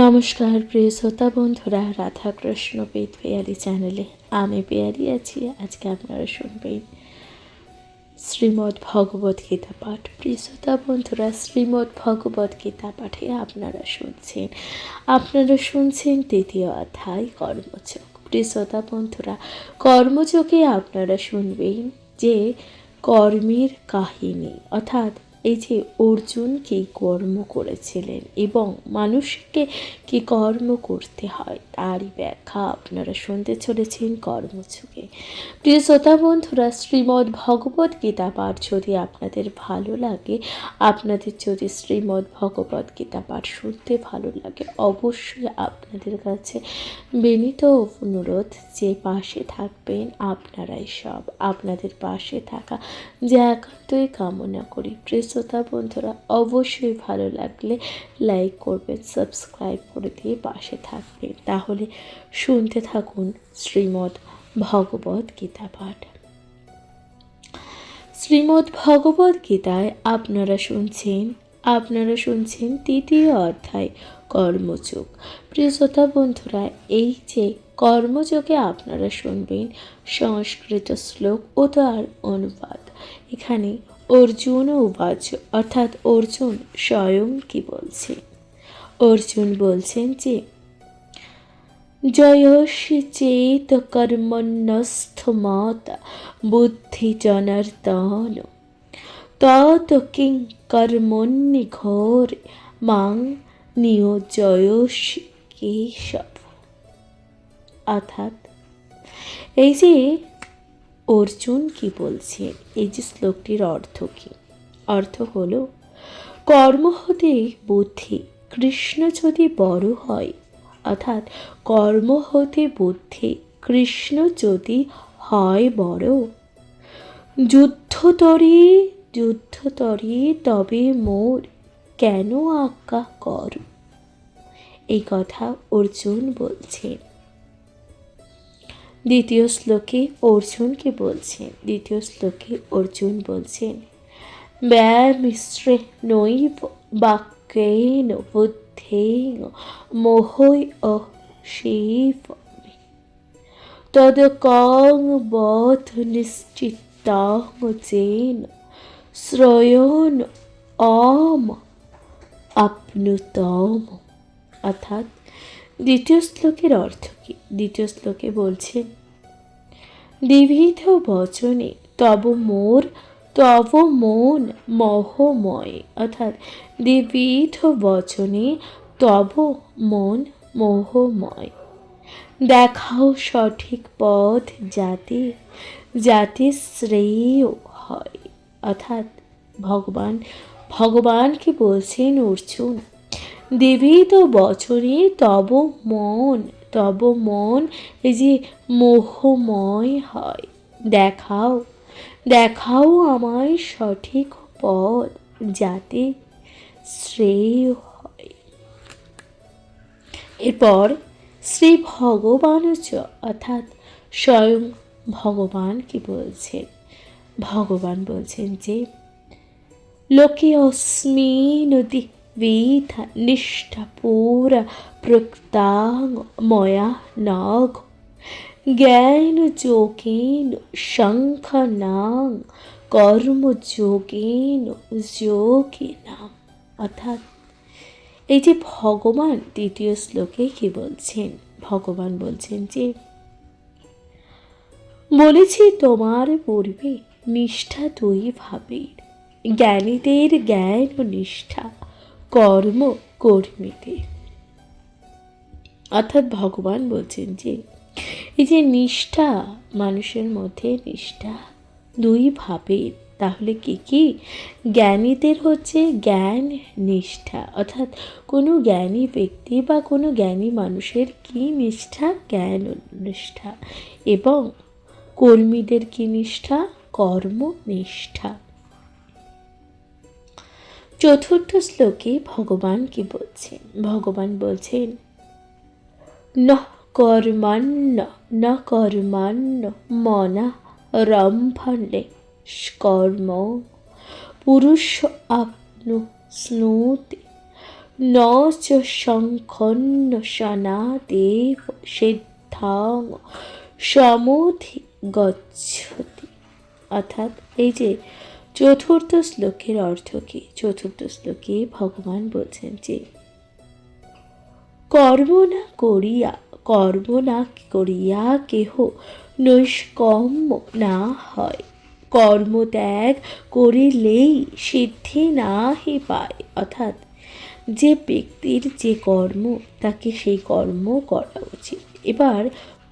নমস্কার প্রিয় শ্রোতা বন্ধুরা, রাধাকৃষ্ণ পেট পেয়ারি চ্যানেলে আমি পেয়ারি আছি। আজকে আপনারা শুনবেন শ্রীমদ্ ভগবত গীতা পাঠ। প্রিয় শ্রোতা বন্ধুরা, শ্রীমদ্ ভগবত গীতা পাঠে আপনারা শুনছেন তৃতীয় অধ্যায় কর্মযোগ। প্রিয় শ্রোতা বন্ধুরা, কর্মযোগে আপনারা শুনবেন যে কর্মের কাহিনী, অর্থাৎ এই যে অর্জুন কী কর্ম করেছিলেন এবং মানুষকে কী কর্ম করতে হয় তারই ব্যাখ্যা আপনারা শুনতে চলেছেন কর্মযোগে। প্রিয় শ্রোতা বন্ধুরা, শ্রীমদ্ ভগবত গীতা পাঠ যদি আপনাদের ভালো লাগে, আপনাদের যদি শ্রীমদ্ ভগবত গীতা পাঠ শুনতে ভালো লাগে, অবশ্যই আপনাদের কাছে বিনীত অনুরোধ যে পাশে থাকবেন আপনারাই সব। আপনাদের পাশে থাকা যে একান্তই কামনা করি। প্রিয় শ্রোতা বন্ধুরা, অবশ্যই ভালো লাগলে লাইক করবেন, সাবস্ক্রাইব করে দিয়ে পাশে থাকবেন। তাহলে শুনতে থাকুন শ্রীমদ্ ভগবত গীতা পাঠ। শ্রীমদ্ ভগবত গীতায় আপনারা শুনছেন তৃতীয় অধ্যায় কর্মযোগ। প্রিয় শ্রোতা বন্ধুরা, এই যে কর্মযোগে আপনারা শুনবেন সংস্কৃত শ্লোক ও তার অনুবাদ। এখানে অর্জুন উবাচ, অর্থাৎ অর্জুন স্বয়ং কি বলছেন। অর্জুন বলছেন যে জয়সি চেত কর্মণ্যস্থমাত বুদ্ধি জনার্দন তত কিং কর্মণ্যে ঘোরে মাং নিয়োজয়সি কেশব। অর্থাৎ এই যে অর্জুন কি বলছেন, এই যে শ্লোকটির অর্থ কি? অর্থ হলো, কর্ম হতে বুদ্ধি, কৃষ্ণ যদি বড় হয়, অর্থাৎ কর্ম হতে বুদ্ধি, কৃষ্ণ যদি হয় বড়, যুদ্ধতরে তবে মোর কেন আজ্ঞা কর। এই কথা অর্জুন বলছেন। দ্বিতীয় শ্লোকে অর্জুন বলছেন ব্যামিশ্রে নৈব বাক্যেন বুদ্ধেন মোহৈ অশীব তদ কং বধ নিশ্চিত্তাং যেন শ্রয়ণ অম আপনুতম। অর্থাৎ দ্বিতীয় শ্লোকের অর্থ কি? দ্বিতীয় শ্লোকে বলছেন দ্বিবিধ বচনে তব মন মোহময়। অর্থাৎ দ্বিবিধ বচনে তব মন মোহময়। দেখাও সঠিক পথ যাতে শ্রেয় হয়। অর্থাৎ ভগবানকে বলছেন অর্জুন, দ্বিবিধ বচনে তব মন এই যে মোহময় হয়, দেখাও আমায় সঠিক পথ যাতে শ্রেয় হয়। এরপর শ্রী ভগবানচ, অর্থাৎ স্বয়ং ভগবান কি বলছেন? ভগবান বলছেন যে লোকে অস্মিন দ্বিবিধ নিষ্ঠা পুরা প্রক্তাং ময়া নঘ জ্ঞান যোগেন শঙ্খনাং কর্মযোগেন যোগিনাম। অর্থাৎ এই যে ভগবান দ্বিতীয় শ্লোকে কি বলছেন? ভগবান বলছেন যে বলেছি তোমার পূর্বে নিষ্ঠা দুই ভাবের, জ্ঞানীদের জ্ঞান ও নিষ্ঠা, কর্মীদের। অর্থাৎ ভগবান বলছেন যে এই যে নিষ্ঠা, মানুষের মধ্যে নিষ্ঠা দুই ভাবের। তাহলে কি? জ্ঞানীদের হচ্ছে জ্ঞান নিষ্ঠা, অর্থাৎ কোনো জ্ঞানী ব্যক্তি বা কোনো জ্ঞানী মানুষের কি নিষ্ঠা? জ্ঞান নিষ্ঠা। এবং কর্মীদের কি নিষ্ঠা? কর্মনিষ্ঠা। চতুর্থ শ্লোকে ভগবান কি বলছেন? ভগবান বলছেন ন কর্মাণ্য মনা রম্ভনে কর্ম পুরুষ আপনুস্নুতে ন চ সংখ্যন্ন সনাদেব সিদ্ধাং সমধি গচ্ছতি। অর্থাৎ এই যে চতুর্থ শ্লোকের অর্থ কি? চতুর্থ শ্লোকে ভগবান বলছেন যে কর্ম না করিয়া কেহ নৈষ্কম্য না হয়, কর্মত্যাগ করিলেই সিদ্ধি নাহি পায়। অর্থাৎ যে ব্যক্তির যে কর্ম, তাকে সেই কর্ম করা উচিত। এবার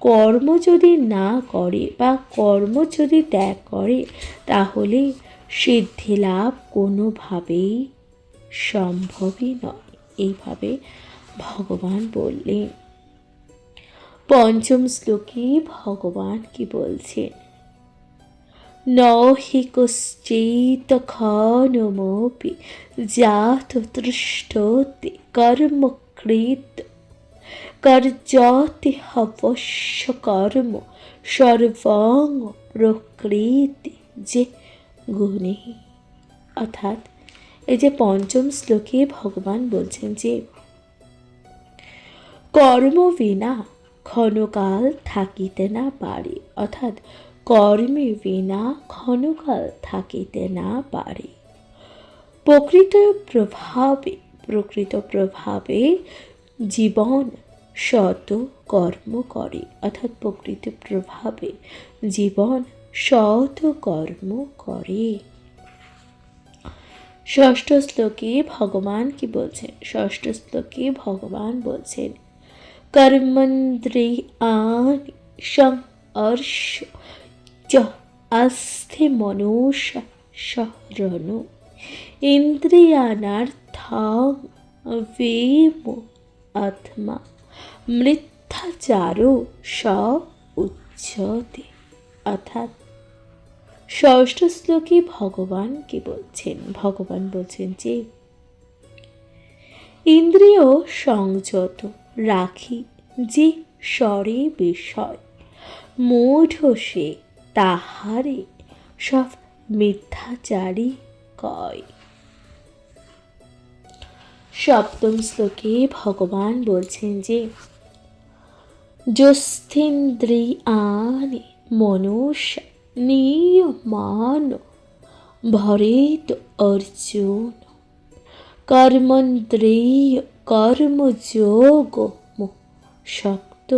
কর্ম যদি না করে বা কর্ম যদি ত্যাগ করে, তাহলে সিদ্ধি লাভ কোনোভাবেই সম্ভবই নয়। এইভাবে ভগবান বললেন। পঞ্চম শ্লোকে ভগবান কি বলছেন? নহি কশ্চিৎ ক্ষণমপি জাত তৃষ্ঠতি কর্মকৃত কর্যতি হবস্য কর্ম সর্বং প্রকৃতি যে গুণে। অর্থাৎ এই যে পঞ্চম শ্লোকে ভগবান বলছেন যে কর্ম বিনা ক্ষণকাল থাকিতে না পারে। অর্থাৎ কর্মে বিনা ক্ষণকাল থাকিতে না পারে। প্রকৃত প্রভাবে জীবন শত কর্ম করে। অর্থাৎ প্রকৃত প্রভাবে জীবন শত কর্ম করে। ষষ্ঠ শ্লোকে ভগবান কি বলছেন? ষষ্ঠ শ্লোকে ভগবান বলছেন কর্মেন্দ্রিয়াণি সংর্ষ চ আস্থি মনুষ্য শরণ ইন্দ্রিয়াণার্থাং বেম আত্মা মৃত্যাচারো স উচ্যতে। অর্থাৎ ষষ্ঠ শ্লোকে ভগবান কি বলছেন? ভগবান বলছেন যে ইন্দ্রিয় সংযত রাখি যে স্বরে বিষয়, মূঢ় সে তাহারে সব মিথ্যাচারী কয়। সপ্তম শ্লোকে ভগবান বলছেন যে যস্থেন্দ্রিয়াণি মনুষ্য নিয়মান ভরেত অর্জুন কর্মেন্দ্রিয় কর্মযোগ শক্ত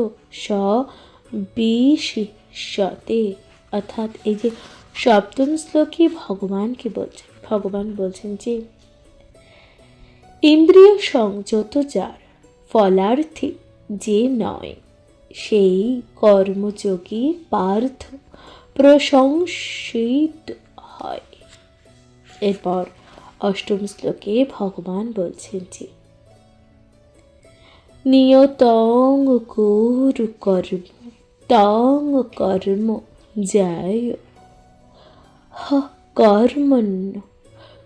স বিশিষ্যতে। অর্থাৎ এই যে সপ্তম শ্লোকে ভগবান কি বলছেন? ভগবান বলছেন যে ইন্দ্রিয় সংযত যার, ফলার্থী যে নয়, সেই কর্মযোগী পার্থ প্রশংসিত হয়। এরপর অষ্টম শ্লোকে ভগবান বলছেন যে নিয়তং কুরু কর্ম তং কর্ম যায় হ কর্মণ্য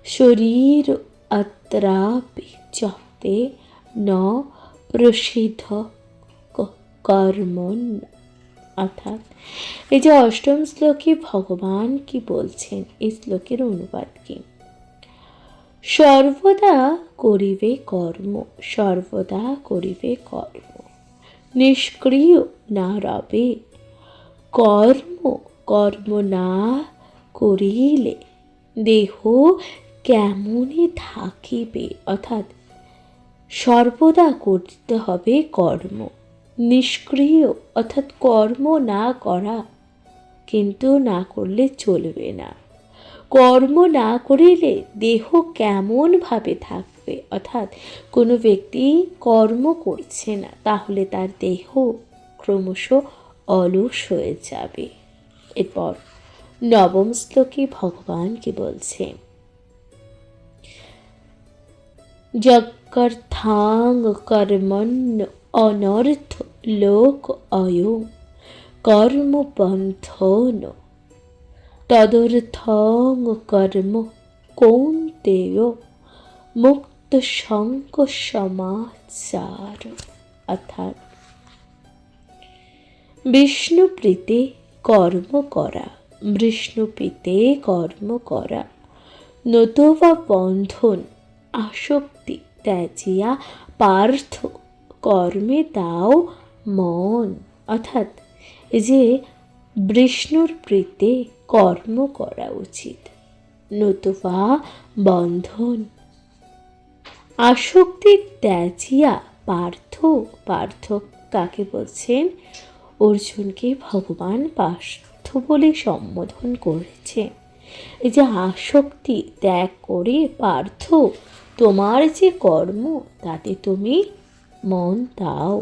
শরীর অত্রাপি চতে ন প্রসিদ্ধ কর্মণ্য। অর্থাৎ এই যে অষ্টম শ্লোকে ভগবান কি বলছেন, এই শ্লোকের অনুবাদ কি? সর্বদা করিবে কর্ম, সর্বদা করিবে কর্ম, নিষ্ক্রিয় না রবে। কর্ম না করিলে দেহ কেমনে থাকিবে। অর্থাৎ সর্বদা করতে হবে কর্ম। নিষ্ক্রিয় অর্থাৎ কর্ম না করা, কিন্তু না করলে চলবে না। কর্ম না করিলে দেহ কেমনভাবে থাকবে। অর্থাৎ কোনো ব্যক্তি কর্ম করছে না, তাহলে তার দেহ ক্রমশ অলস হয়ে যাবে। এরপর নবম শ্লোকে ভগবান কি বলছেন? যজ্ঞর্থাং কর্মণ্য অনর্থ লোক অয়ং কর্মবন্ধন তদর্থং কর্ম কৌন্তেয় মুক্ত শঙ্ক সমাচার। অর্থাৎ বিষ্ণুপ্রীতে কর্ম করা, বিষ্ণুপ্রীতে কর্ম করা, নতুবা বন্ধন আসক্তি ত্যাজিয়া পার্থ কর্মে দাও মন। অর্থাৎ এই যে বিষ্ণুর প্রীতে কর্ম করা উচিত, নতুবা বন্ধন। আসক্তি ত্যাজিয়া পার্থ, পার্থ কাকে বলছেন? অর্জুনকে ভগবান পার্থ বলে সম্বোধন করেছে। এই যে আসক্তি ত্যাগ করে পার্থ তোমার যে কর্ম তাতে তুমি মন দাও।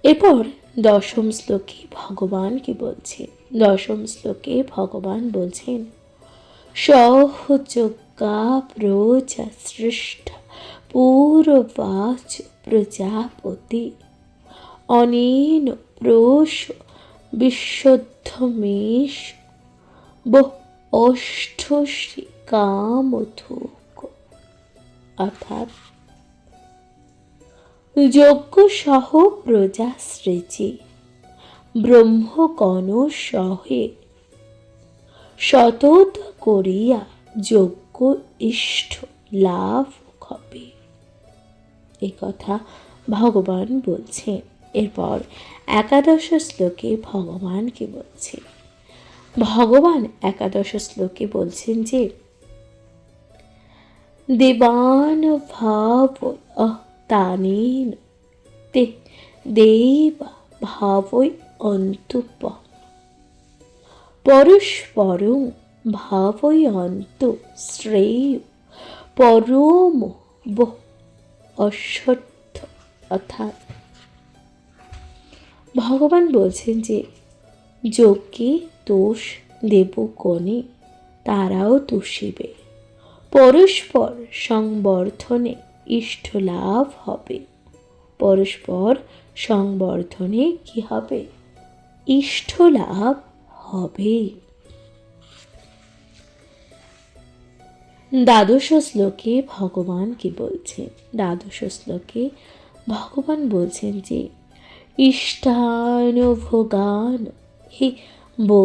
এরপর দশম শ্লোকে ভগবান কি বলছেন? দশম শ্লোকে ভগবান বলছেন, সহযোগা প্রজা সৃষ্ট পূর্বাচ প্রজাপতি অনেন প্রোষ বিশুদ্ধমেশ বহ অষ্টশ্রী কামথুক। অর্থাৎ যজ্ঞ সহ প্রজা সৃজি ব্রহ্মগণ সহে সতত করিয়া যজ্ঞ ইষ্ট লাভ হবে। এ কথা ভগবান বলছেন। এরপর একাদশ শ্লোকে ভগবান কি বলছেন? ভগবান একাদশ শ্লোকে বলছেন যে দেবান ভাব তানেন তে দেবা ভাবই অন্তুপ পরস্পরং ভাবই অন্ত শ্রেয় পরম অশ্বত্থ। অর্থাৎ ভগবান বলছেন যে যজ্ঞে দোষ দেবগণে তারাও তুষিবে, পরস্পর সংবর্ধনে ইষ্ট লাভ হবে। পরস্পর সংবর্ধনে কি হবে? ইষ্ট লাভ হবে। দ্বাদশ শ্লোকে ভগবান কি বলছেন? দ্বাদশ শ্লোকে ভগবান বলছেন যে ইষ্টানুভোগান হি বো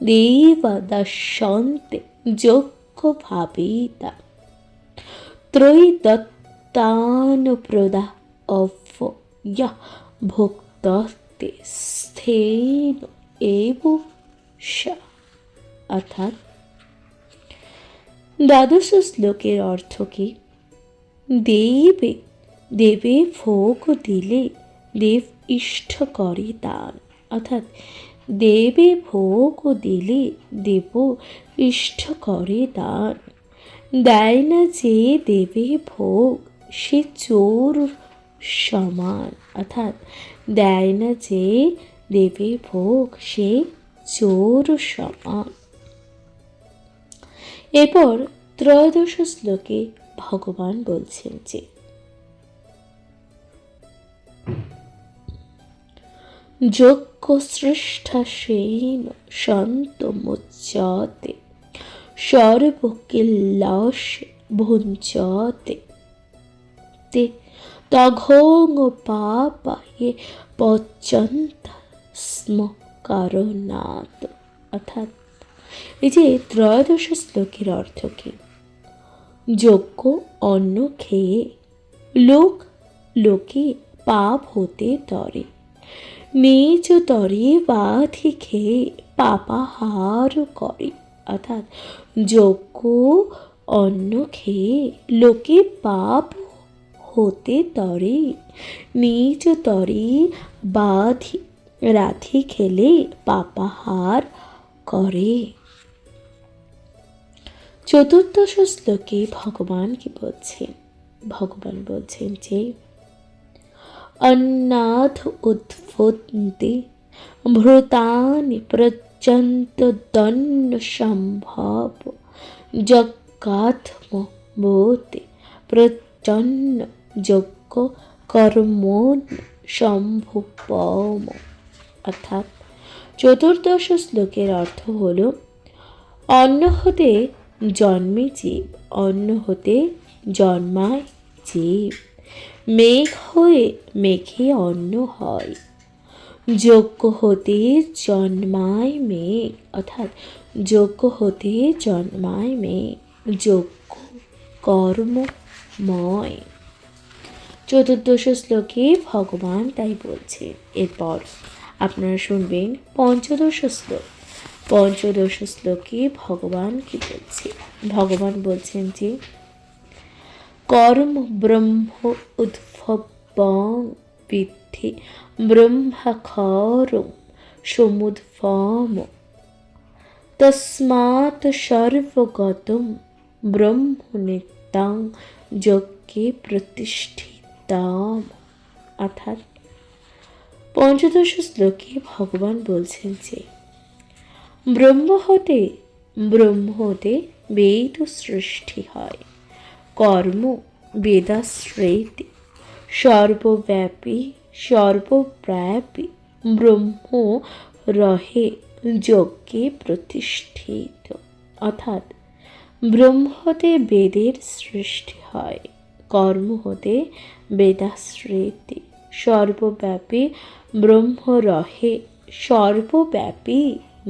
দেবা দশন্তে যজ্ঞ ভাবিতা ত্রৈদত্তানুপ্রদা অব্য ইয়ঃ ভুক্তস্তে স্থেন এব সা। অর্থাৎ দ্বাদশ শ্লোকের অর্থ কি? দেবে দেবে ভোগ দিলে দেব ইষ্ট করে দান। অর্থাৎ দেবে ভোগ দিলে দেব ইষ্ট করে দান। দেয় না যে দেবে ভোগ সে চোর সমান। অর্থাৎ দেয় না যে দেবে ভোগ সে চোর সমান। এরপর ত্রয়োদশ শ্লোকে ভগবান বলছেন যে যজ্ঞ সৃষ্টা সেন সন্ত মুচ্যতে সর্বকিল্লাস ভুঞ্চতে তে তঘং পাপায়ে পচন্ত স্ম কারণাত। অর্থাৎ এই যে ত্রয়োদশ শ্লোকের অর্থ কি? যজ্ঞ অন্ন খেয়ে লোকে পাপ হতে তরে, নিজ তরে বাধি খেয়ে পাপাহার করে। অর্থাৎ যজ্ঞ অন্ন খেয়ে লোকে পাপ হতে তরে, নিজ তরে বাধি রাধি খেলে পাপাহার করে। চতুর্দশ শ্লোকে ভগবান কি বলছেন? ভগবান বলছেন যে অন্নাথ উদ্ভুন্তে ভূতানি প্রচন্ত দন্ন সম্ভব যজ্ঞাত্ম বোতে প্রচন্ন যজ্ঞ কর্মণ সম্ভুপম। অর্থাৎ চতুর্দশ শ্লোকের অর্থ হল অন্ন হতে জন্মে জীব, অন্ন হতে জন্মায় জীব, মেঘ হয়ে মেঘে অন্ন হয়, যজ্ঞ হতে জন্মায় মেঘ। অর্থাৎ যজ্ঞ হতে জন্মায় মেঘ, যজ্ঞ কর্মময়। চতুর্দশ শ্লোকে ভগবান তাই বলছেন। এরপর আপনারা শুনবেন পঞ্চদশ শ্লোক। পঞ্চদশ শ্লোকে ভগবান কি বলছে? ভগবান বলছেন যে কর্ম ব্রহ্ম উদ্ভবং বিদ্ধি ব্রহ্মাক্ষরং সমুদ্ভব তস্মাৎ সর্বগতম ব্রহ্ম নিত্যং যজ্ঞে প্রতিষ্ঠিতম। অর্থাৎ পঞ্চদশ শ্লোকে ভগবান বলছেন যে ব্রহ্ম হতে বেদ সৃষ্টি হয়। কর্ম বেদাশ্রয়তে সর্বব্যাপী ব্রহ্ম রহে যজ্ঞে প্রতিষ্ঠিত। অর্থাৎ ব্রহ্ম হতে বেদের সৃষ্টি হয়, কর্ম হতে বেদাশ্রয়তে সর্বব্যাপী ব্রহ্ম রহে, সর্বব্যাপী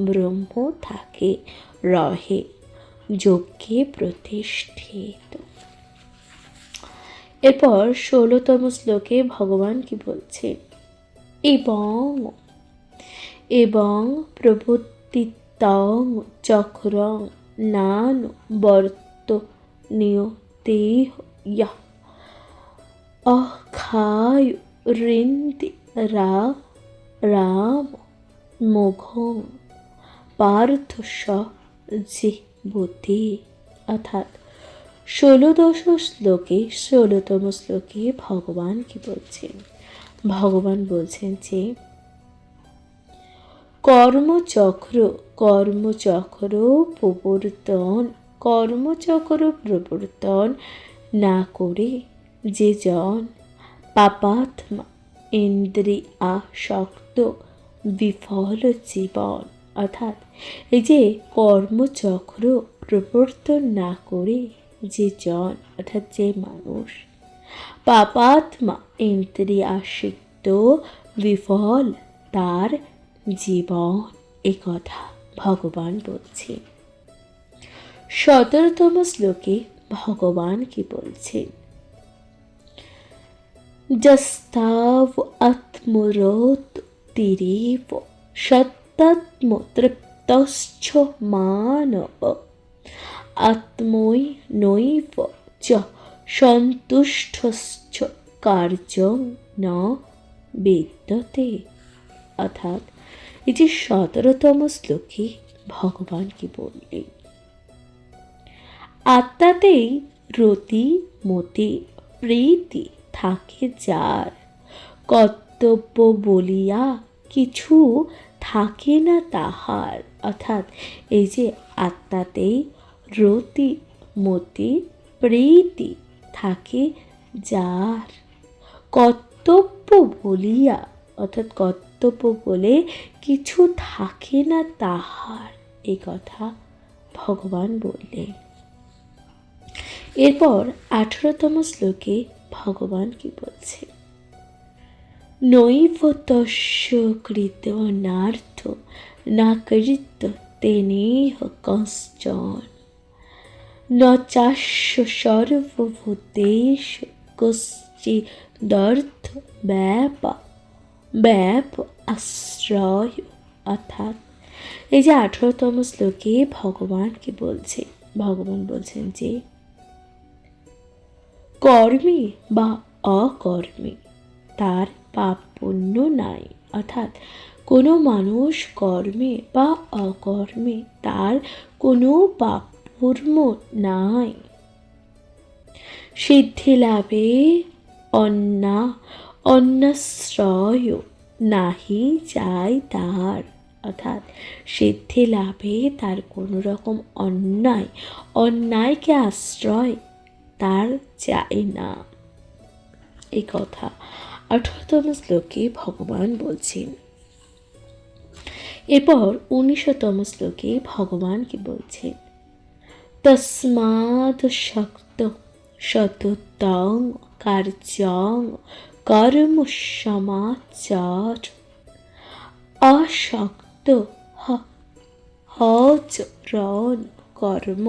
ব্রহ্ম থাকে, রহে যজ্ঞে প্রতিষ্ঠিত। এরপর 16তম শ্লোকে ভগবান কি বলছেন? এবং প্রবর্তিতং চক্রং নান বর্তনীয়তেহ ইয়ঃ অক্ষায় ঋন্দি রাম মোঘং পার্থ স জীবতি। অর্থাৎ 16তম শ্লোকে ভগবান কি বলছেন? ভগবান বলছেন যে কর্মচক্র প্রবর্তন না করে যে জন পাপাত্মা ইন্দ্রিয়াসক্ত বিফল জীবন। অর্থাৎ এই যে কর্মচক্র প্রবর্তন না করে যে জন, অর্থাৎ যে মানুষ পাপাত্মা ইন্দ্রিয়াসক্ত বিফল তার জীবন, এ কথা ভগবান বলছেন। 17তম শ্লোকে ভগবান কি বলছেন? যস্তাব আত্মরোত তিরেব সত্যাত্ম তৃপ্তশ্চ মানব আত্মৈনৈব চ সন্তুষ্টশ্চ কার্যং ন বিদ্যতে। অর্থাৎ এই যে 17তম শ্লোকে ভগবান কি বললেন? আত্মাতেই রতি মতি প্রীতি থাকে যার, কর্তব্য বলিয়া কিছু থাকে না তাহার। অর্থাৎ এই যে আত্মাতেই রতি মতি প্রীতি থাকে যার, কর্তব্য বলিয়া, অর্থাৎ কর্তব্য বলে কিছু থাকে না তাহার, এ কথা ভগবান বললেন। এরপর 18তম শ্লোকে ভগবান কি বলছে? নৈব তস্য কৃতনার্থ না কৃত তেনেহ কশ্চন ন চাস্য সর্বভূতেষু কশ্চিদর্থ ব্যাপ আশ্রয়। অর্থাৎ এই যে 18তম শ্লোকে ভগবান কি বলছে? ভগবান বলছেন যে কর্মী বা অকর্মী তার পাপ পুণ্য নাই। অর্থাৎ কোনো মানুষ কর্মে বা অকর্মে তার কোনো পাপ পুণ্য নাই। সিদ্ধি লাভে অন্যাশ্রয় নাহি যায় তার। অর্থাৎ সিদ্ধি লাভে তার কোনো রকম অন্যায়কে আশ্রয় তার চাই না, এই কথা 18তম শ্লোকে ভগবান বলছেন। এরপর 19তম শ্লোকে ভগবান কি বলছেন? তস্মাৎ শক্ত সততং কার্যং কর্ম সমাচার অশক্ত হচরণ কর্ম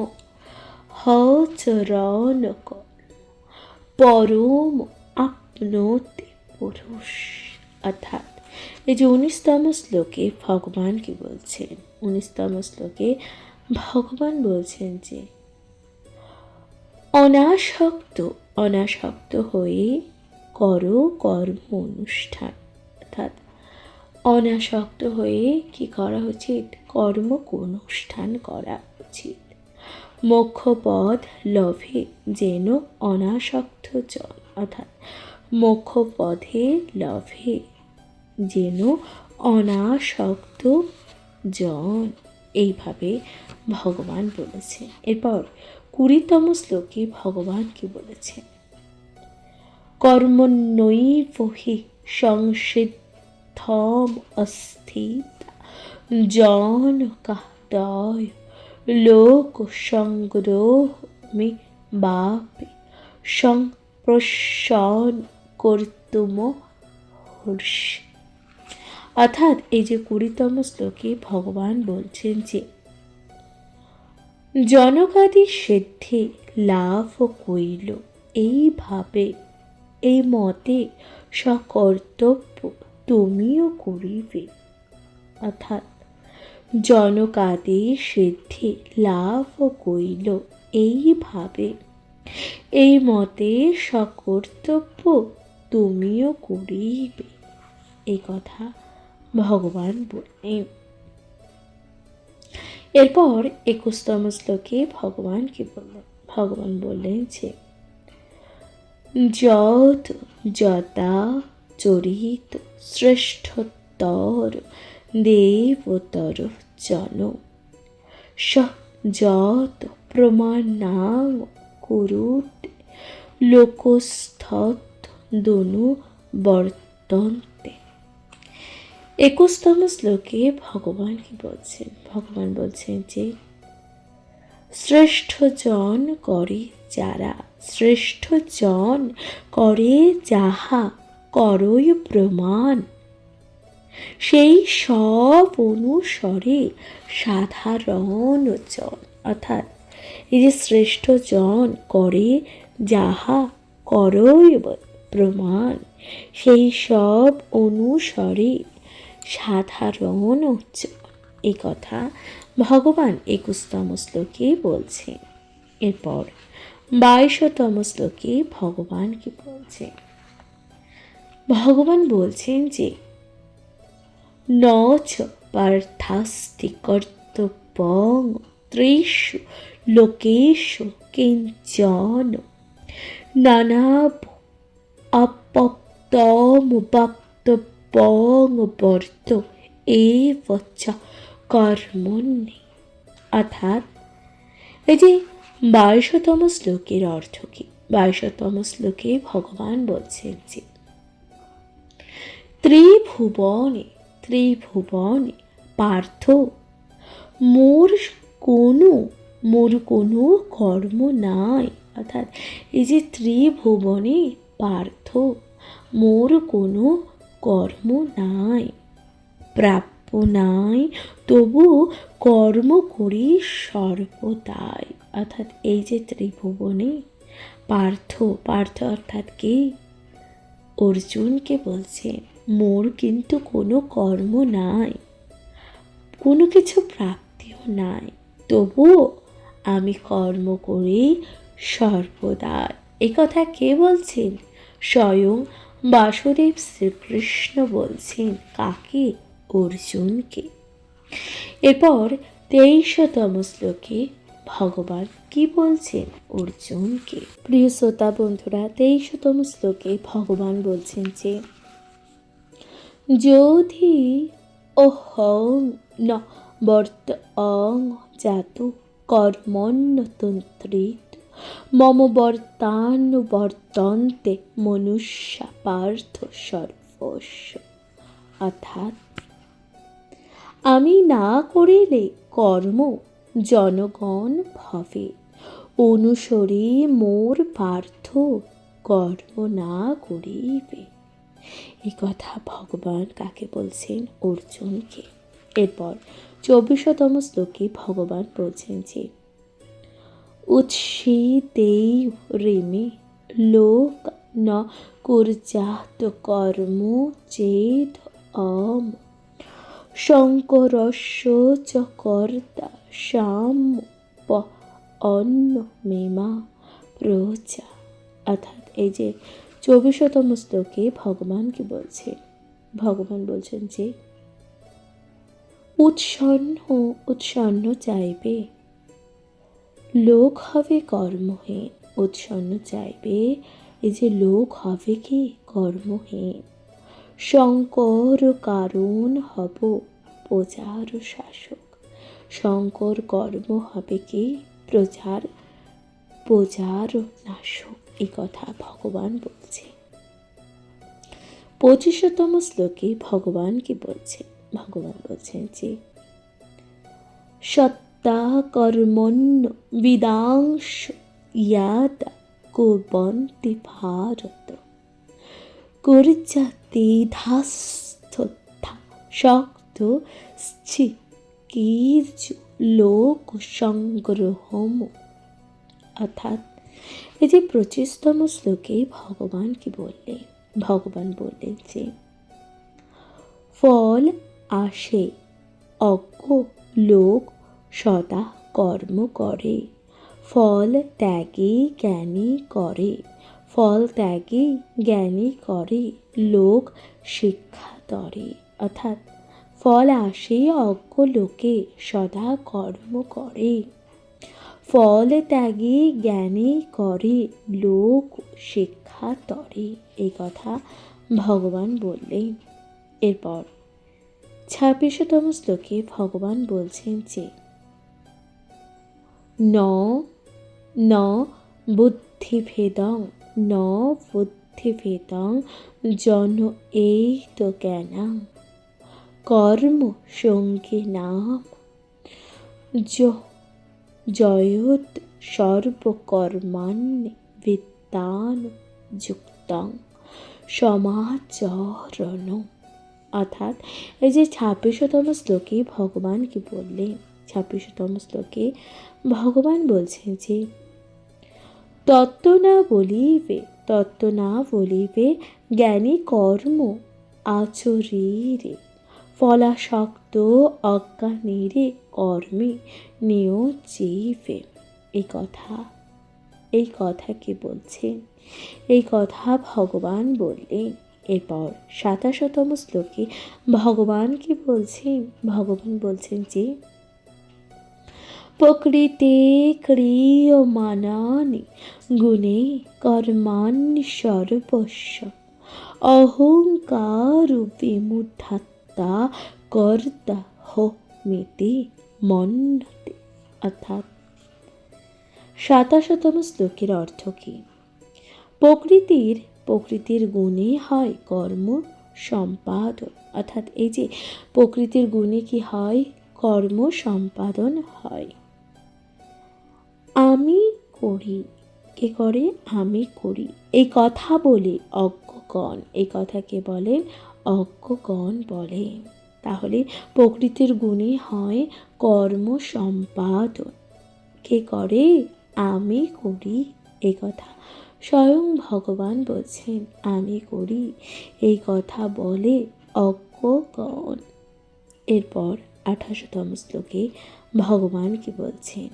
হচরণ কর পরম আপনতে পুরুষ। অর্থাৎ এই যে 19তম শ্লোকে ভগবান কি বলছেন, 19তম শ্লোকে ভগবান বলছেন যে অনাসক্ত হয়ে করো কর্ম অনুষ্ঠান। অর্থাৎ অনাসক্ত হয়ে কি করা উচিত, কর্ম অনুষ্ঠান করা উচিত। মোক্ষপদ লভে যেন অনাসক্ত জন। অর্থাৎ মোক্ষপথে লভে যেন অনাসক্ত জন, এইভাবে ভগবান বলেছেন। এরপর 20তম শ্লোকে ভগবান কি বলেছেন, কর্মণ্যৈব হি সংসিদ্ধম অস্থিতা জনকাদায় লোক সংগ্রহ মে বাপে সংপ্রসান কর্তুম হর্ষ। অর্থাৎ এই যে 20তম শ্লোকে ভগবান বলছেন যে জনকাদি সিদ্ধি লাভ কইল এইভাবে, এই মতে সকর্তব্য তুমিও করিবে। অর্থাৎ জনকাদি সিদ্ধি লাভ কইল এইভাবে, এই মতে সকর্তব্য তুমিও করিবে, এই কথা ভগবান বললেন। এরপর 21তম শ্লোকে ভগবান কি বললেন, ভগবান বললেন যে যত যতা চরিত শ্রেষ্ঠতর দেবতর জন স যত প্রমাণাং কুরুতে লোকস্থত দনু বর্তন্তে। 21তম শ্লোকে ভগবান কি বলছেন, ভগবান বলছেন যে শ্রেষ্ঠ জন করে যারা, শ্রেষ্ঠ জন করে যাহা করই প্রমাণ, সেই সব অনুসরে সাধারণ জন। অর্থাৎ এই যে শ্রেষ্ঠ জন করে যাহা করই প্রমাণ, সেই সব অনুসরে সাধারণ জন, এই কথা ভগবান 21তম শ্লোকে বলছেন। এরপর 22তম শ্লোকে ভগবান কি বলছেন, ভগবান বলছেন যে নচ পার্থাস্তি কর্তব্যং ত্রিষু লোকেষু কিঞ্চন নানাব অপক্তমুপক্তব্যং বর্ত এব চ কর্মণি। অর্থাৎ এই যে 22তম শ্লোকের অর্থ কি, 22তম শ্লোকে ভগবান বলছেন যে ত্রিভুবনে পার্থ মোর কোনো কর্ম নাই। অর্থাৎ এই যে ত্রিভুবনে পার্থ মোর কোনো কর্ম নাই, প্রাপ্য নাই, তবু কর্ম করি সর্বদাই। অর্থাৎ এই যে ত্রিভুবনে পার্থ অর্থাৎ কি, অর্জুনকে বলছে মোর কিন্তু কোনো কর্ম নাই, কোনো কিছু প্রাপ্তিও নাই, তবুও আমি কর্ম করি সর্বদা। এই কথা কে বলছেন, স্বয়ং বাসুদেব শ্রীকৃষ্ণ বলছেন, কাকে, অর্জুনকে। এরপর 23তম শ্লোকে ভগবান কি বলছেন, অর্জুনকে। প্রিয় শ্রোতা বন্ধুরা, 23তম শ্লোকে ভগবান বলছেন যে যদি অহং ন বর্তং জাতু কর্মণ্যতন্ত্রিত মম বর্তানুবর্তন্তে মনুষ্যা পার্থ সর্বস্ব। অর্থাৎ আমি না করিলে কর্ম জনগণ ভবে, অনুসরি মোর পার্থ কর্ম না করিবে। এই কথা ভগবান কাকে বলছেন, অর্জুনকে। এরপর 24তম শ্লোকে ভগবান বলছেন যে উচ্ছেদেই রেমে লোক ন কুর্যাত কর্ম চেদ অম শঙ্করস্য চ কর্তা শ্যাম প অন্য মেমা প্রচা। অর্থাৎ এই যে 24তম শ্লোকে ভগবান কি বলছে, ভগবান বলছেন যে উৎসন্ন চাইবে লোক হবে কর্মহীন। উৎসন্ন চাইবে এই যে লোক হবে কি কর্মহীন। শঙ্কর কারণ হব প্রচার শাসক। শঙ্কর কর্ম হবে কি প্রচার নাশক। এই কথা ভগবান বলছে। 25তম শ্লোকে ভগবান কি বলছে, ভগবান বলছেন যে সত্তা কর্মণ্য বিদাংশ ইয়াদা কুর্বন্তি ভারত কুর্যাতি ধাস্থা শক্ত কীর্যু লোক সংগ্রহম। অর্থাৎ এই যে 25তম শ্লোকে ভগবান কি বললেন, ভগবান বললেন যে ফল আসে অজ্ঞ লোক সদা কর্ম করে, ফল ত্যাগী জ্ঞানী করে, ফল ত্যাগী জ্ঞানী করে লোক শিক্ষা তরে। অর্থাৎ ফল আসে অজ্ঞ লোকে সদা কর্ম করে, ফল ত্যাগী জ্ঞানী করে লোক শিক্ষা তরে। এই কথা ভগবান বললেন। এরপর 26তম শ্লোকে ভগবান বলছেন যে ন বুদ্ধিভেদং ন বুদ্ধিভেদং জন এই তো জ্ঞানং কর্ম সঙ্গে নাম জয়ত সর্বকর্মান্যে বিদ্যান যুক্তং সমাচরণ। অর্থাৎ এই যে 26তম শ্লোকে ভগবান কি বললেন, 26তম শ্লোকে ভগবান বলছেন যে তত্ত্ব না বলিবে জ্ঞানী কর্ম আচরিরে ফলাসক্ত অজ্ঞানীরে কর্মে নিয়োজিবে। এই কথা কি বলছেন, এই কথা ভগবান বললেন। এরপর 27তম শ্লোকে ভগবান কি বলছেন, ভগবান বলছেন যে প্রকৃতে ক্রিয়মাণানি গুণে কর্মাণি সর্বস্ব অহংকার বিমূঢ়াত্মা কর্তা হমিতি মন্যতে। অর্থাৎ 27তম শ্লোকের অর্থ কি, প্রকৃতির গুণে হয় কর্ম সম্পাদন। অর্থাৎ এই যে প্রকৃতির গুণে কি হয়, কর্ম সম্পাদন হয়। আমি করি, কে করে, আমি করি, এই কথা বলে অজ্ঞগণ, এই কথাকে বলেন অজ্ঞগণ বলেন। তাহলে প্রকৃতির গুণে হয় কর্ম সম্পাদন, কে করে, আমি করি। এই কথা স্বয়ং ভগবান বলছেন আমি করি, এই কথা বলে অজ্ঞগণ। এরপর 28তম শ্লোকে ভগবান কি বলছেন,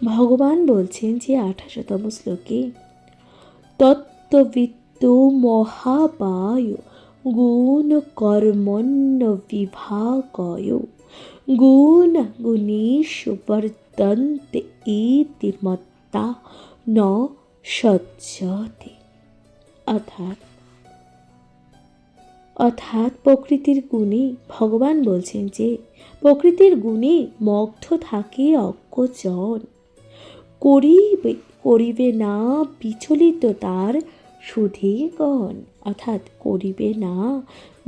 ভগবান বলছেন যে 28তম শ্লোকে তত্ত্ববিত্ত মহাবায় গুণ কর্মণ্য বিভাগয় গুণ গুণেষু বর্তন্তে ইতি মত্তা ন সজ্জতে। অর্থাৎ প্রকৃতির গুণে, ভগবান বলছেন যে প্রকৃতির গুণে মগ্ন থাকে অজ্ঞজন, করিবে না বিচলিত তার সুধীগণ। অর্থাৎ করিবে না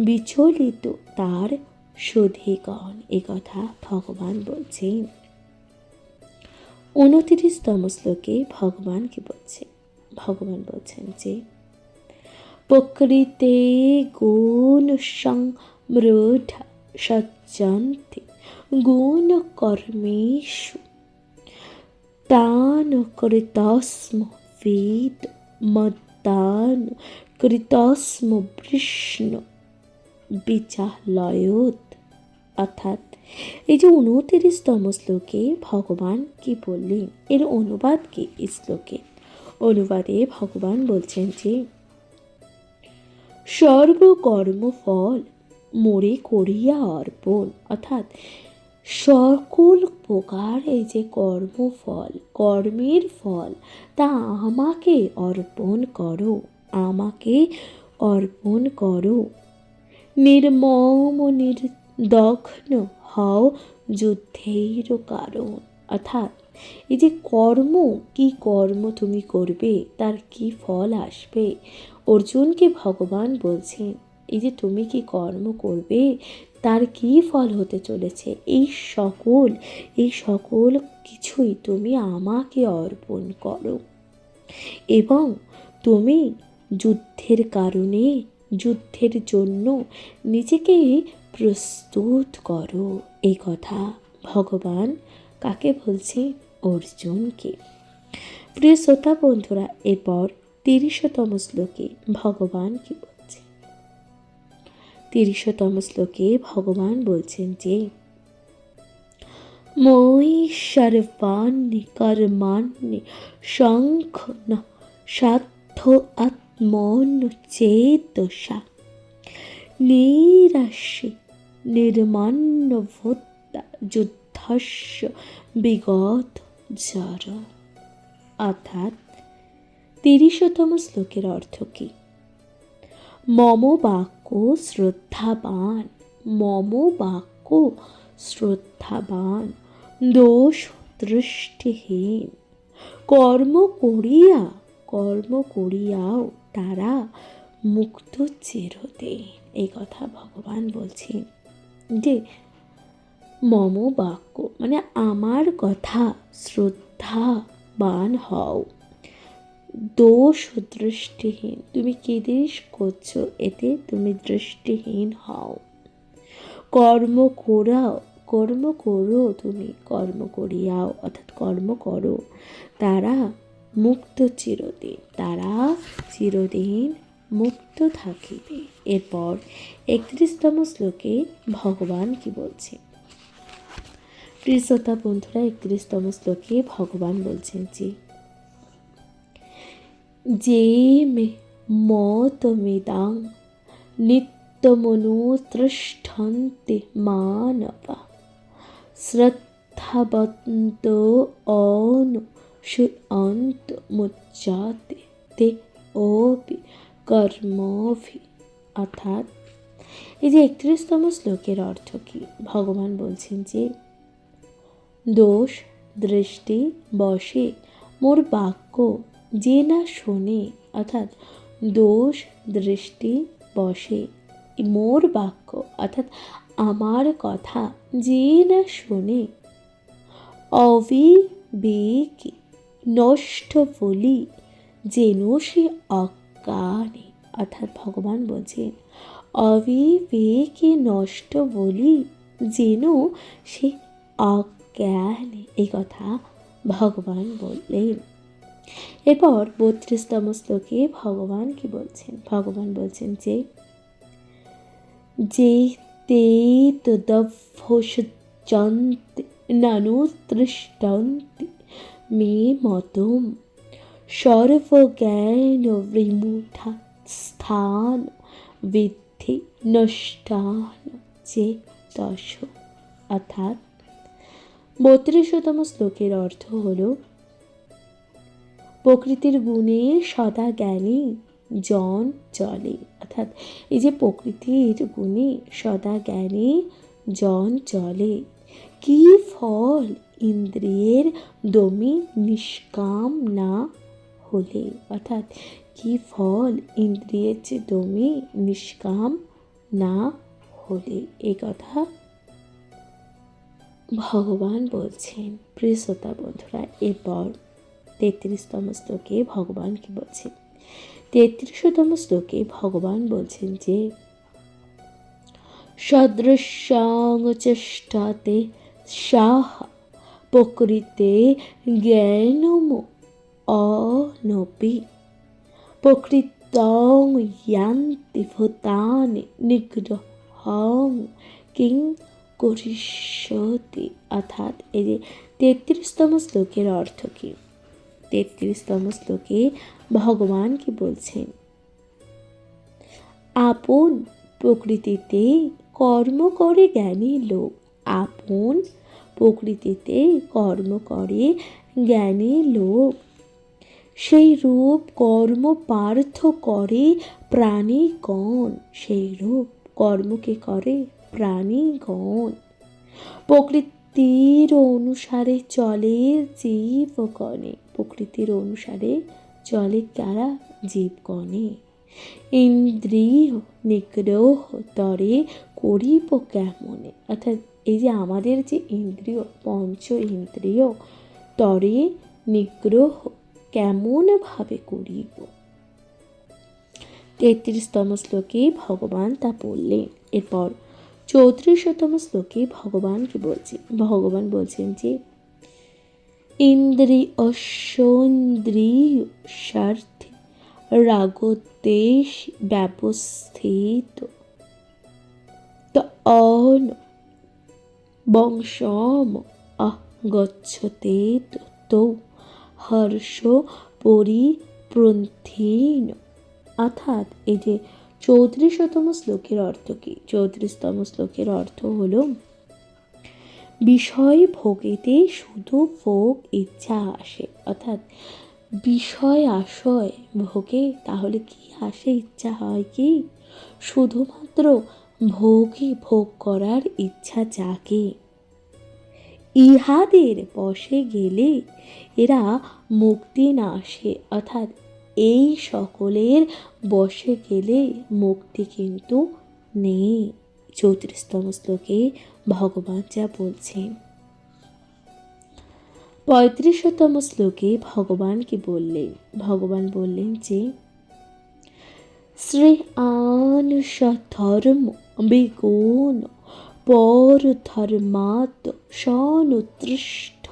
বিচলিত তার সুধীগণ, এ কথা ভগবান বলছেন। 29তম শ্লোকে ভগবান কি বলছে, ভগবান বলছেন যে প্রকৃতে গুণ সমৃদ্ধ সজ্জন্তে গুণ কর্মেষু মত্তান কৃতস্ম বেদ মত্তান কৃতস্ম বৃষ্ণ বিচালয়ত। অর্থাৎ এই যে 29তম শ্লোকে ভগবান কি বললেন, এর অনুবাদ কি? এই শ্লোকে অনুবাদে ভগবান বলছেন যে সর্বকর্মফল মোরে করিয়া অর্পণ। অর্থাৎ সকল প্রকার এই যে কর্মফল, কর্মের ফল, তা আমাকে অর্পণ করো, আমাকে অর্পণ করো। নির্মম নির্দগ্ন হও যুদ্ধের কারণ। অর্থাৎ এই যে কর্ম, কি কর্ম তুমি করবে, তার কি ফল আসবে, অর্জুনকে ভগবান বলছেন এই যে তুমি কি কর্ম করবে, তার কি ফল হতে চলেছে, এই সকল কিছুই তুমি আমাকে অর্পণ করো এবং তুমি যুদ্ধের কারণে, যুদ্ধের জন্য নিজেকে প্রস্তুত করো। এই কথা ভগবান কাকে বলছে? অর্জুনকে। প্রিয় শ্রোতা বন্ধুরা, এরপর 30তম শ্লোকে ভগবান কি বলছে? 30তম শ্লোকে ভগবান বলছেন যে মই সর্বাণি কর্মাণি শঙ্খ ন সাধ্য আত্মনুচেতসা নিরাশি নির্মান্য ভূতা যুদ্ধস্য বিগত জর। অর্থাৎ 30তম শ্লোকের অর্থ কি? মম বাক্য শ্রদ্ধাবান, মম বাক্য শ্রদ্ধাবান, দোষ দৃষ্টিহীন, কর্ম করিয়াও তারা মুক্ত চিরদিন। এই কথা ভগবান বলছেন যে মম বাক্য মানে আমার কথা শ্রদ্ধাবান হও, দোষ দৃষ্টিহীন, তুমি কি দোষ করছো এতে তুমি দৃষ্টিহীন হও, কর্ম করো, তুমি কর্ম করিয়াও অর্থাৎ কর্ম করো, তারা মুক্ত চিরদিন, তারা চিরদিন মুক্ত থাকিবে। এরপর 31তম শ্লোকে ভগবান কি বলছে? প্রিয় শ্রোতা বন্ধুরা, 31তম শ্লোকে ভগবান বলছেন যে মে মতমিদাং নিত্যমনুতৃষ্ঠন্তে মানবা শ্রদ্ধাবন্ত অনুসূয়ন্ত মুচ্যতে তে অপি কর্মভি। অর্থাৎ এই যে 31তম শ্লোকের অর্থ কি? ভগবান বলছেন যে দোষ দৃষ্টি বশে মোর বাক্য যে না শোনে, অর্থাৎ দোষ দৃষ্টি বশে মোর বাক্য অর্থাৎ আমার কথা যে না শোনে, অবিবেকী নষ্ট বলি যেন সে অজ্ঞানী। অর্থাৎ ভগবান বলছেন অবিবেকী নষ্ট বলি যেন সে অজ্ঞানী। এই কথা ভগবান বললেন। এরপর 32তম শ্লোকে ভগবান কি বলছেন? ভগবান বলছেন যে তে তদভোষযন্তে নানুতৃষ্টন্তে মে মতম সর্বজ্ঞান বিমূঢ়া স্থান বিদ্ধি নষ্টান চেতস। অর্থাৎ 32তম শ্লোকের অর্থ হল প্রকৃতির গুণে সদা জ্ঞানী জন চলে। অর্থাৎ এই যে প্রকৃতির গুণে সদা জ্ঞানী জন চলে, কি ফল ইন্দ্রিয়ের দমে নিষ্কাম না হলে। অর্থাৎ কি ফল ইন্দ্রিয়ের যে দমে নিষ্কাম না হলে। এই কথা ভগবান বলছেন। প্রিয় শ্রোতা বন্ধুরা, এরপর 33তম শ্লোকে ভগবান কি বলছেন? 33তম শ্লোকে ভগবান বলছেন যে সদৃশং চেষ্টাতে সাহ প্রকৃতে জ্ঞানম অনপি প্রকৃতং ইয়ান্তি ভূতানি নিগ্রহং কিং করিষ্যতি। অর্থাৎ এই যে 33তম শ্লোকের অর্থ কি? 33তম শ্লোকে ভগবান কি বলছেন? আপন প্রকৃতিতে কর্ম করে জ্ঞানী লোক, আপন প্রকৃতিতে কর্ম করে জ্ঞানী লোক সেই রূপ কর্ম পার্থ করে প্রাণীগণ, সেই রূপ কর্মকে করে প্রাণীগণ। প্রকৃতির অনুসারে চলে জীবগণে, প্রকৃতির অনুসারে চলে কারা? জীবগণে। ইন্দ্রিয় নিগ্রহ তরে করিব কেমনে, অর্থাৎ এই যে আমাদের যে ইন্দ্রিয়, পঞ্চ ইন্দ্রিয় তরে নিগ্রহ কেমন ভাবে করিব। 33তম শ্লোকে ভগবান তা বললেন। এরপর 34তম শ্লোকে ভগবান কি বলছেন? ভগবান বলছেন যে ইন্দ্রিয়স্যেন্দ্রিয় স্বার্থে রাগদ্বেষ ব্যবস্থিত তন বংশম গচ্ছতে তো হর্ষ পরিপ্রন্থীন। অর্থাৎ এই যে 34তম শ্লোকের অর্থ কি? 34তম শ্লোকের অর্থ হলো বিষয় ভোগেতে শুধু ভোগ ইচ্ছা আসে, অর্থাৎ বিষয় আশয় ভোগে তাহলে কি আসে? ইচ্ছা হয় কি? শুধুমাত্র ভোগই ভোগ করার ইচ্ছা জাগে। ইহাদের বশে গেলে এরা মুক্তি না আসে, অর্থাৎ এই সকলের বশে গেলে মুক্তি কিন্তু নেই। 34তম শ্লোকে ভগবান যা বলছেন। 35তম শ্লোকে ভগবান কি বললেন? ভগবান বললেন যে শ্রেয়ানুষ ধর্ম বিগুণ পর ধর্মাৎ সনুতৃষ্ঠ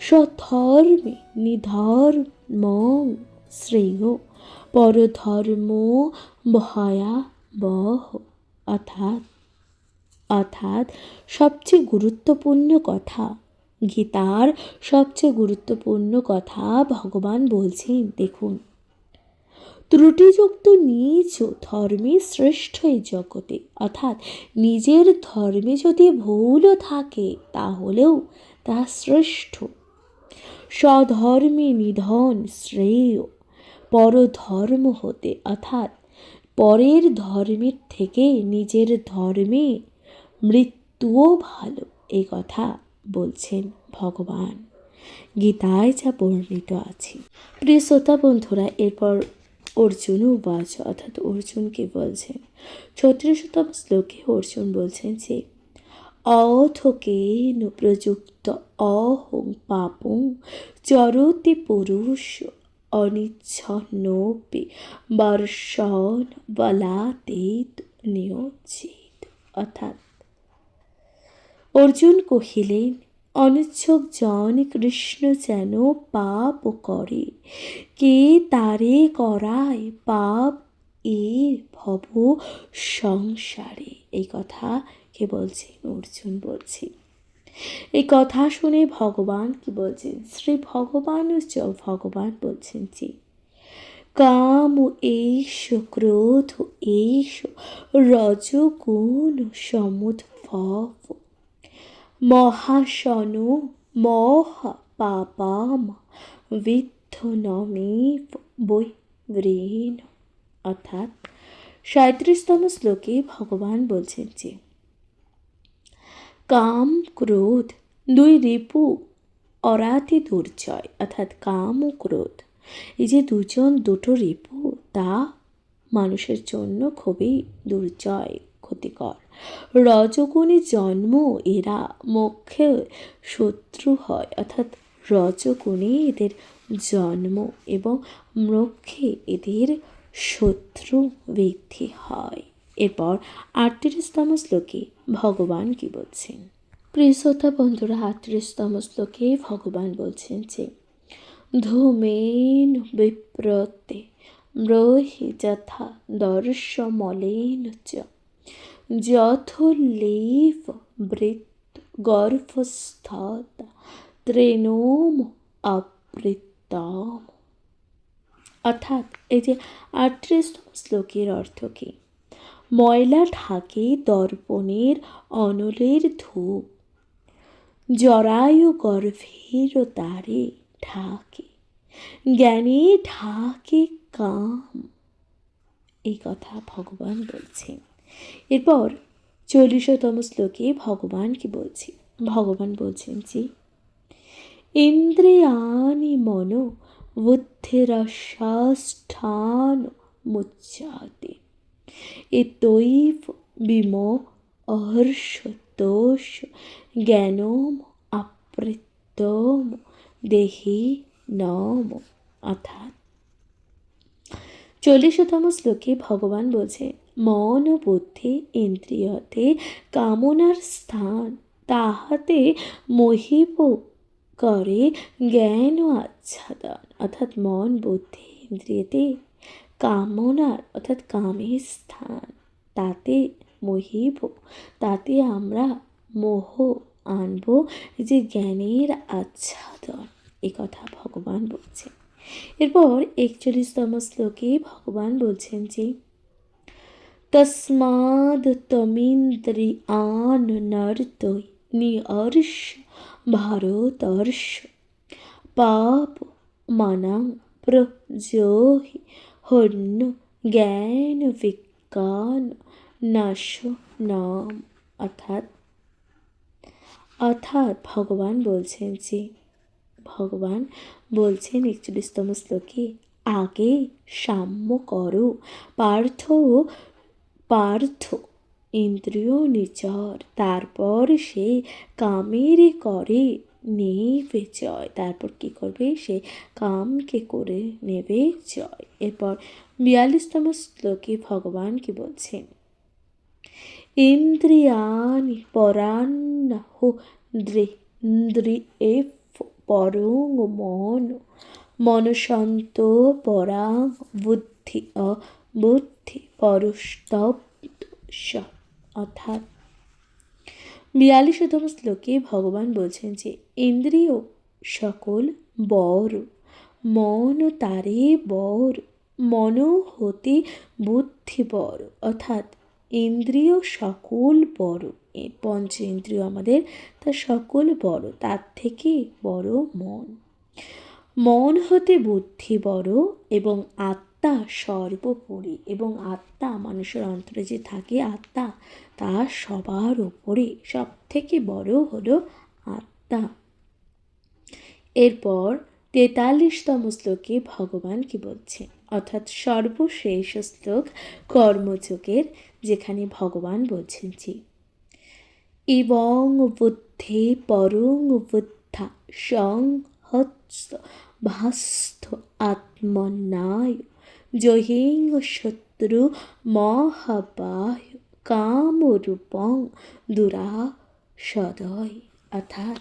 স্বধর্মে নিধর্মং শ্রেয় পরধর্ম ভয়াবহ। অর্থাৎ সবচেয়ে গুরুত্বপূর্ণ কথা, গীতার সবচেয়ে গুরুত্বপূর্ণ কথা ভগবান বলছেন। দেখুন, ত্রুটিযুক্ত নিজ ধর্মে শ্রেষ্ঠ এই জগতে, অর্থাৎ নিজের ধর্মে যদি ভুলও থাকে তাহলেও তা শ্রেষ্ঠ। স্বধর্মে নিধন শ্রেয় পরধর্ম হতে, অর্থাৎ পরের ধর্মের থেকে নিজের ধর্মে মৃত্যুও ভালো, এই কথা বলছেন ভগবান, গীতায় যা বর্ণিত আছে। প্রিয় শ্রোতা বন্ধুরা, এরপর অর্জুন উবাচ, অর্থাৎ অর্জুন কি বলছেন? 36তম শ্লোকে অর্জুন বলছেন যে অথকেন প্রযুক্ত অহং পাপং চরতি পুরুষ অনিচ্ছন্নপি বর্ষণ বলাতেত নিয়োজিত। অর্থাৎ অর্জুন কহিলেন, অনিচ্ছুক জন কৃষ্ণ যেন পাপ করে, কে তারে করায় পাপ এ ভব সংসারে। এই কথা কে বলছেন? অর্জুন বলছেন। এই কথা শুনে ভগবান কি বলছেন? শ্রী ভগবান বলছেন যে কাম এষ ক্রোধ এষ রজগুণ সমুদ্ভব মহাশন মহা পাপাম বিদ্ধনমেব বৈব্রেণ। অর্থাৎ 37তম শ্লোকে ভগবান বলছেন যে কাম ক্রোধ দুই রিপু অরাতি দুর্জয়, অর্থাৎ কাম ও ক্রোধ এই যে দুটো রিপু, তা মানুষের জন্য খুবই দুর্জয়, ক্ষতিকর। রজগুণে জন্ম এরা মোক্ষে শত্রু হয়, অর্থাৎ রজগুণে এদের জন্ম এবং মোক্ষে এদের শত্রু বৃদ্ধি হয়। এরপর 38তম শ্লোকে ভগবান কি বলছেন? প্রিয় শ্রোতা বন্ধুরা, ৩৮তম শ্লোকে ভগবান বলছেন যে ধূমেন বিপ্রতে ব্রহি যথা দর্শমলেন চ যথোল্লেভ বৃত্ত গর্ভস্থতা ত্রেনোম অপৃতম। অর্থাৎ এই যে ৩৮তম শ্লোকের অর্থ কী? ময়লা ঢাকে দর্পণের অনলের ধূপ, জরায়ু গর্ভের দ্বারে ঢাকে, জ্ঞানে ঢাকে কাম। এই কথা ভগবান বলছেন। এরপর ৪০তম শ্লোকে ভগবান কি বলছে? ভগবান বলছেন যে ইন্দ্রিয়াণি মনো বুদ্ধিরষ্টান মুচ্যতে এতৈব বিমোহর্ষতোষ জ্ঞানম অপৃতম দেহি নম। অর্থাৎ ৪০তম শ্লোকে ভগবান বলছে মন ও বুদ্ধি ইন্দ্রিয়তে কামনার স্থান, তাহাতে মোহিব করে জ্ঞান ও আচ্ছাদন। অর্থাৎ মন বুদ্ধি ইন্দ্রিয়তে কামনার অর্থাৎ কামের স্থান, তাতে মোহিব, তাতে আমরা মোহ আনব, যে জ্ঞানের আচ্ছাদন। এ কথা ভগবান বলছেন। এরপর ৪১তম শ্লোকে ভগবান বলছেন যে তস্মাদ তমিন্দ্রিয়ান নর্তৈ নিহর্ষ ভারতর্ষ পাপ মানাং প্রজোহি হন্য জ্ঞান বিজ্ঞান নাশ নাম। অর্থাৎ ভগবান বলছেন যে ৪১তম শ্লোকে আগে সাম্য করো পার্থ ইন্দ্রিয় নিচর, তারপর সে কামের করে নেবে জয়। তারপর কি করবে? সে কামকে করে নেবে জয়। এরপর ৪২তম শ্লোকে ভগবান কি বলছেন? ইন্দ্রিয়াণি পরান্নহ ইন্দ্রিয়েভ পরং মন মনসন্ত পরাং বুদ্ধি অবুদ্ধি পরস্তব্ধ। অর্থাৎ ৪২তম শ্লোকে ভগবান বলছেন যে ইন্দ্রিয় সকল বড়, মন তারে বড়, মন হতে বুদ্ধি বড়। অর্থাৎ ইন্দ্রিয় সকল বড়, এই পঞ্চ ইন্দ্রিয় আমাদের, তা সকল বড়, তার থেকে বড় মন। মন হতে বুদ্ধি বড় এবং আত্মা সর্বোপরি, এবং আত্মা মানুষের অন্তরে যে থাকে আত্মা, তা সবার ওপরে, সব থেকে বড় হলো আত্মা। এরপর ৪৩তম শ্লোকে ভগবান কি বলছে? অর্থাৎ সর্বশেষ শ্লোক কর্মযোগের, যেখানে ভগবান বলছেন যে এবং বুদ্ধে পরং বুদ্ধা সংহস্ত ভাস্থ আত্মনায় জহিং শত্রু মহাবায় কামরূপং দুরাসদয়। অর্থাৎ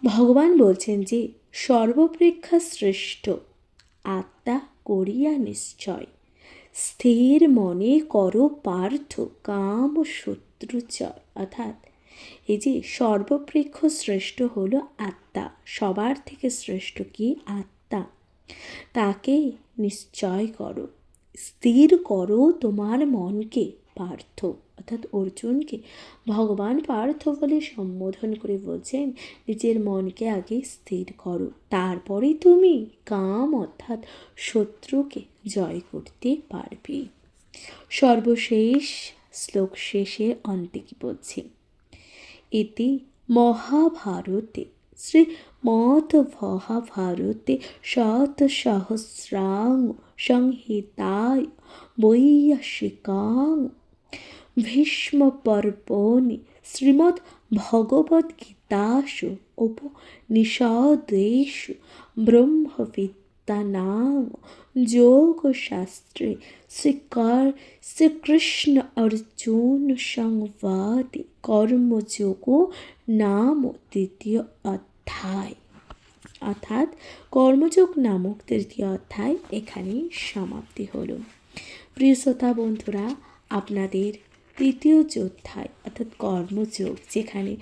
ভগবান বলছেন যে সর্বপ্রেক্ষা শ্রেষ্ঠ আত্মা করিয়া নিশ্চয়, স্থির মনে করো পার্থ কাম শত্রু জয়। অর্থাৎ এই যে সর্বপ্রেক্ষ শ্রেষ্ঠ হলো আত্মা, সবার থেকে শ্রেষ্ঠ কি? আত্মা। তাকে নিশ্চয় করো, স্থির করো তোমার মনকে। পার্থ অর্থাৎ অর্জুনকে ভগবান পার্থ বলে সম্বোধন করে বলছেন নিজের মনকে আগে স্থির করো, তারপরে তুমি কাম অর্থাৎ শত্রুকে জয় করতে পারবে। সর্বশেষ শ্লোক শেষে অন্তে কি বলছি? ইতি মহাভারতে শ্রীমদ্মহাভারতে শতসহস্রাং সংহিতায় বৈয়াসিকাং ভীষ্মপর্বণি শ্রীমদ্ভগবদ্গীতাসু উপনিষদেষু ব্রহ্মবিদ্যায়াং তা নাম যোগ শাস্ত্রে শ্রীকৃষ্ণ অর্জুন সংবাদে কর্মযোগ নাম তৃতীয় অধ্যায়। অর্থাৎ কর্মযোগ নামক তৃতীয় অধ্যায় এখানেই সমাপ্তি হলো। প্রিয় শ্রোতা বন্ধুরা, আপনাদের তৃতীয় যে অধ্যায় অর্থাৎ কর্মযোগ, যেখানে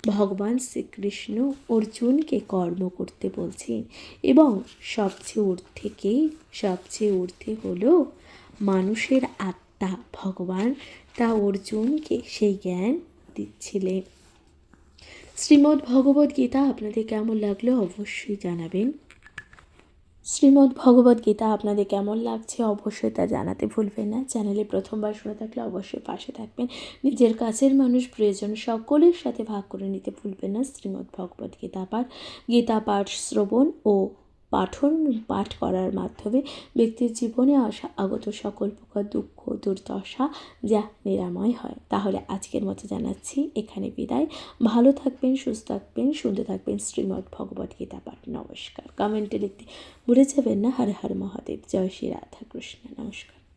ভগবান শ্রীকৃষ্ণ অর্জুনকে কর্ম করতে বলছেন এবং সবচেয়ে ঊর্ধ্বে হলো মানুষের আত্মা ভগবান, তা অর্জুনকে সেই জ্ঞান দিচ্ছিলেন। শ্রীমদ্ ভগবদ্ গীতা আপনাদের কেমন লাগলো অবশ্যই জানাবেন। শ্রীমদ্ ভগবদ্ গীতা আপনাদের কেমন লাগছে অবশ্যই তা জানাতে ভুলবেন না। চ্যানেলে প্রথমবার শুনে থাকলে অবশ্যই পাশে থাকবেন। নিজের কাছের মানুষ প্রিয়জন সকলের সাথে ভাগ করে নিতে ভুলবেন না। শ্রীমদ্ ভগবদ্ গীতা পাঠ শ্রবণ ও পাঠ করার মাধ্যমে ব্যক্তির জীবনে আগত সকল প্রকার দুঃখ দুর্দশা যা নিরাময় হয়। তাহলে আজকের মতো জানাচ্ছি এখানে বিদায়। ভালো থাকবেন, সুস্থ থাকবেন, শুনতে থাকবেন শ্রীমদ্ ভগবদ্ গীতা পাঠ। নমস্কার। কমেন্টে লিখতে ভুলে যাবেন না। হর হর মহাদেব। জয় শ্রী রাধা কৃষ্ণ। নমস্কার।